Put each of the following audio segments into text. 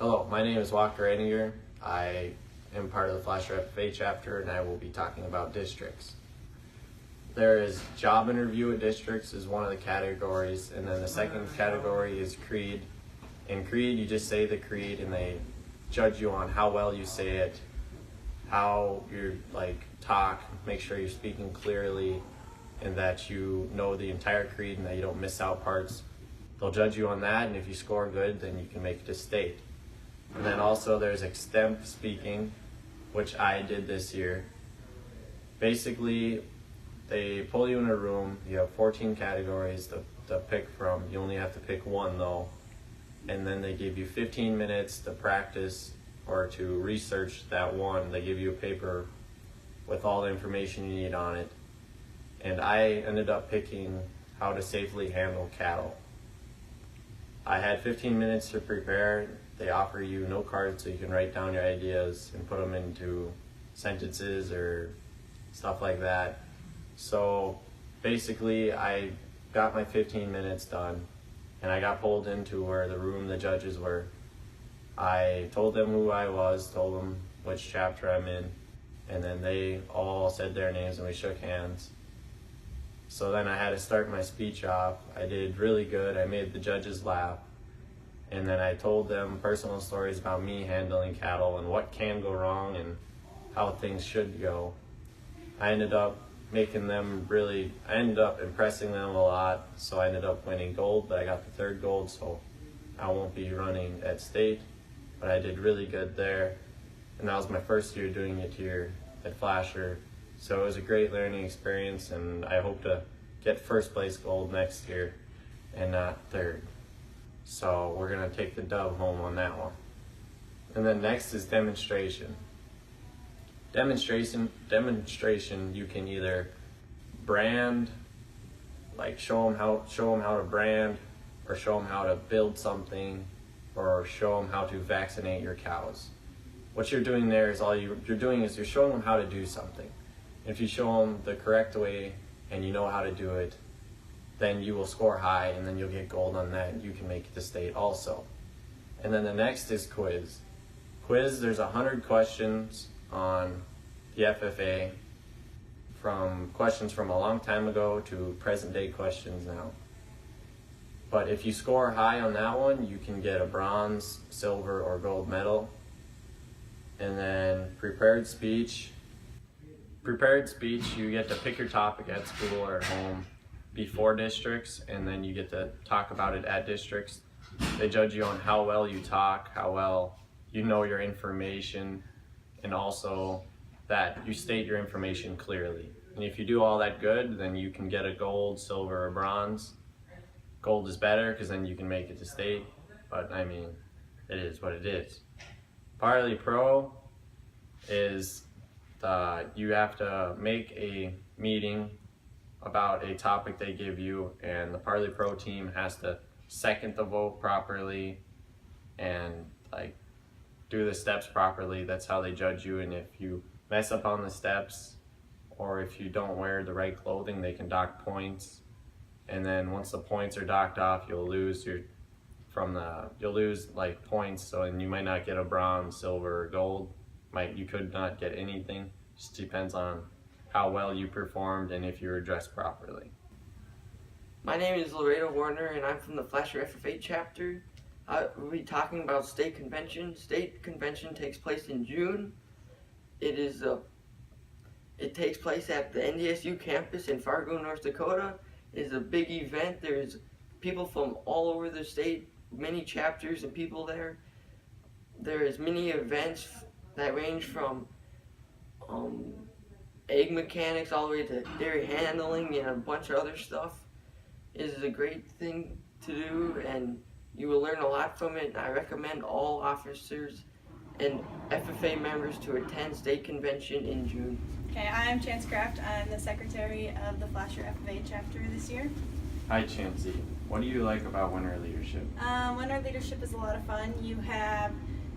Hello, my name is Walker Eninger. I am part of the Flasher FFA chapter, and I will be talking about districts. There is job interview at districts is one of the categories, and then the second category is creed. In creed, you just say the creed, and they judge you on how well you say it, how you talk, make sure you're speaking clearly, and that you know the entire creed and that you don't miss out parts. They'll judge you on that, and if you score good, then you can make it to state. And then also there's extemp speaking, which I did this year. Basically, they pull you in a room, you have 14 categories to pick from. You only have to pick one though. And then they give you 15 minutes to practice or to research that one. They give you a paper with all the information you need on it. And I ended up picking how to safely handle cattle. I had 15 minutes to prepare. They offer you note cards so you can write down your ideas and put them into sentences or stuff like that. So basically I got my 15 minutes done and I got pulled into where the room the judges were. I told them who I was, told them which chapter I'm in, and then they all said their names and we shook hands. So then I had to start my speech off. I did really good. I made the judges laugh. And then I told them personal stories about me handling cattle and what can go wrong and how things should go. I ended up impressing them a lot, so I ended up winning gold, but I got the third gold, so I won't be running at state, but I did really good there. And that was my first year doing it here at Flasher, so it was a great learning experience, and I hope to get first place gold next year and not third. So we're gonna take the dub home on that one. And then next is demonstration. Demonstration, you can either brand, show them how to brand, or show them how to build something, or show them how to vaccinate your cows. What you're doing there is you're showing them how to do something. If you show them the correct way and you know how to do it, then you will score high and then you'll get gold on that and you can make it to state also. And then the next is quiz. There's 100 questions on the FFA, from questions from a long time ago to present day questions now. But if you score high on that one, you can get a bronze, silver, or gold medal. And then prepared speech, you get to pick your topic at school or at home before districts, and then you get to talk about it at districts. They judge you on how well you talk, how well you know your information, and also that you state your information clearly. And if you do all that good, then you can get a gold, silver, or bronze. Gold is better because then you can make it to state, but I mean, it is what it is. Parley Pro is you have to make a meeting about a topic they give you, and the Parley Pro team has to second the vote properly and do the steps properly. That's how they judge you, and if you mess up on the steps or if you don't wear the right clothing, they can dock points. And then once the points are docked off, you'll lose points, so and you might not get a bronze, silver, or gold. You could not get anything. Just depends on how well you performed and if you were dressed properly. My name is Laredo Warner and I'm from the Flasher FFA chapter. We'll be talking about state convention. State convention takes place in June. It takes place at the NDSU campus in Fargo, North Dakota. It is a big event. There's people from all over the state, many chapters and people there. There is many events that range from egg mechanics all the way to dairy handling and a bunch of other stuff. It is a great thing to do and you will learn a lot from it. I recommend all officers and FFA members to attend state convention in June. Okay, I'm Chance Kraft. I'm the secretary of the Flasher FFA chapter this year. Hi Chancey, what do you like about winter leadership? Winter leadership is a lot of fun. You have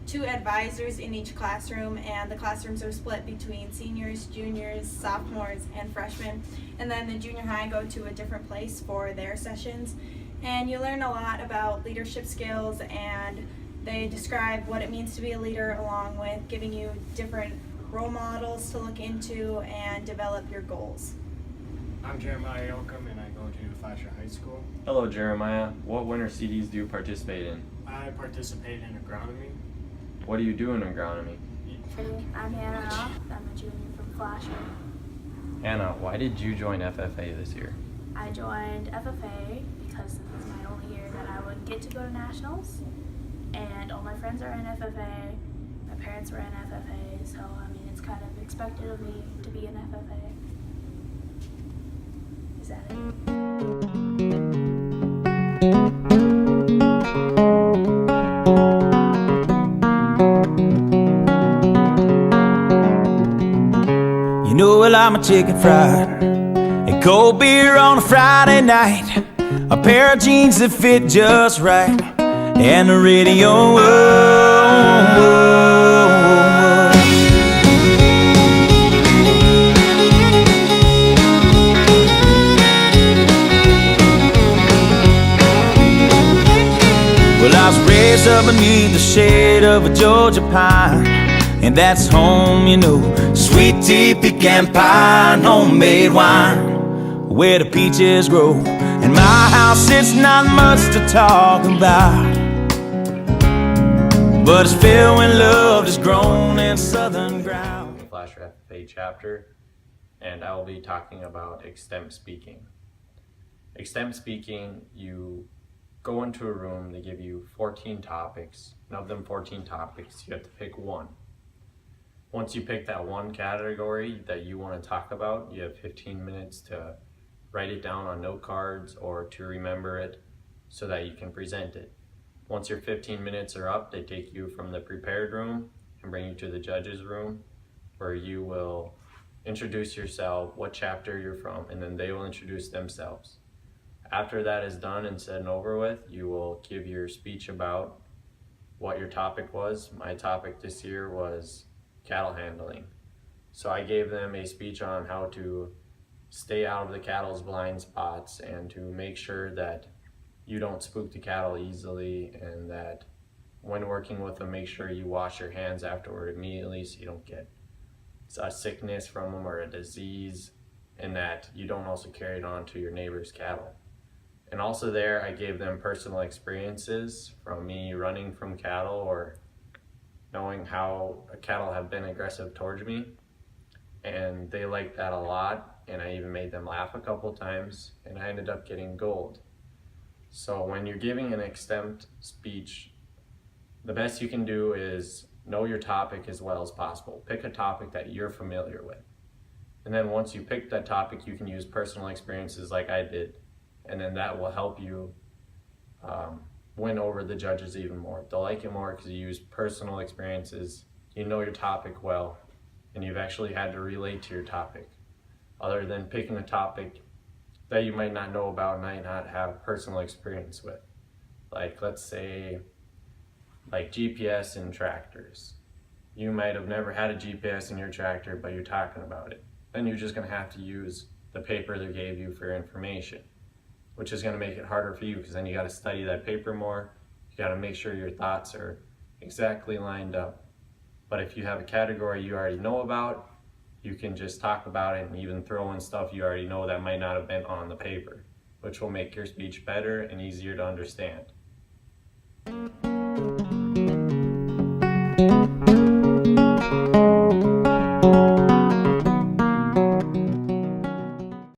2 advisors in each classroom, and the classrooms are split between seniors, juniors, sophomores, and freshmen. And then the junior high go to a different place for their sessions. And you learn a lot about leadership skills and They describe what it means to be a leader, along with giving you different role models to look into and develop your goals. I'm Jeremiah Yoakum, and I go to Flasher High School. Hello, Jeremiah. What winter CDs do you participate in? I participate in agronomy. What do you do in agronomy? I'm Hannah. I'm a junior from Flasher. Hannah, why did you join FFA this year? I joined FFA because it was my only year that I would get to go to nationals, and all my friends are in FFA. My parents were in FFA, so I mean it's kind of expected of me to be in FFA. Is that it? You know, well, I'm a chicken fried and cold beer on a Friday night, a pair of jeans that fit just right, and the radio. Whoa, whoa, whoa. Well, I was raised up beneath the shade of a Georgia pine, and that's home, you know. Sweet tea, pecan pie, and homemade wine, where the peaches grow. In my house, it's not much to talk about, but it's filled when love is grown in southern ground. The Flasher FFA chapter, and I will be talking about extemp speaking. Extemp speaking, you go into a room, they give you 14 topics, and of them 14 topics, you have to pick one. Once you pick that one category that you want to talk about, you have 15 minutes to write it down on note cards or to remember it so that you can present it. Once your 15 minutes are up, they take you from the prepared room and bring you to the judge's room, where you will introduce yourself, what chapter you're from, and then they will introduce themselves. After that is done and said and over with, you will give your speech about what your topic was. My topic this year was cattle handling. So I gave them a speech on how to stay out of the cattle's blind spots and to make sure that you don't spook the cattle easily, and that when working with them, make sure you wash your hands afterward immediately so you don't get a sickness from them or a disease, and that you don't also carry it on to your neighbor's cattle. And also there, I gave them personal experiences from me running from cattle or knowing how cattle have been aggressive towards me, and they liked that a lot, and I even made them laugh a couple times, and I ended up getting gold. So when you're giving an extemp speech, the best you can do is know your topic as well as possible. Pick a topic that you're familiar with, and then once you pick that topic, you can use personal experiences like I did, and then that will help you win over the judges even more. They'll like it more because you use personal experiences, you know your topic well, and you've actually had to relate to your topic, other than picking a topic that you might not know about and might not have personal experience with. Like, let's say, like GPS in tractors. You might have never had a GPS in your tractor, but you're talking about it. Then you're just gonna have to use the paper they gave you for information, which is going to make it harder for you, because then you got to study that paper more. You got to make sure your thoughts are exactly lined up. But if you have a category you already know about, you can just talk about it and even throw in stuff you already know that might not have been on the paper, which will make your speech better and easier to understand.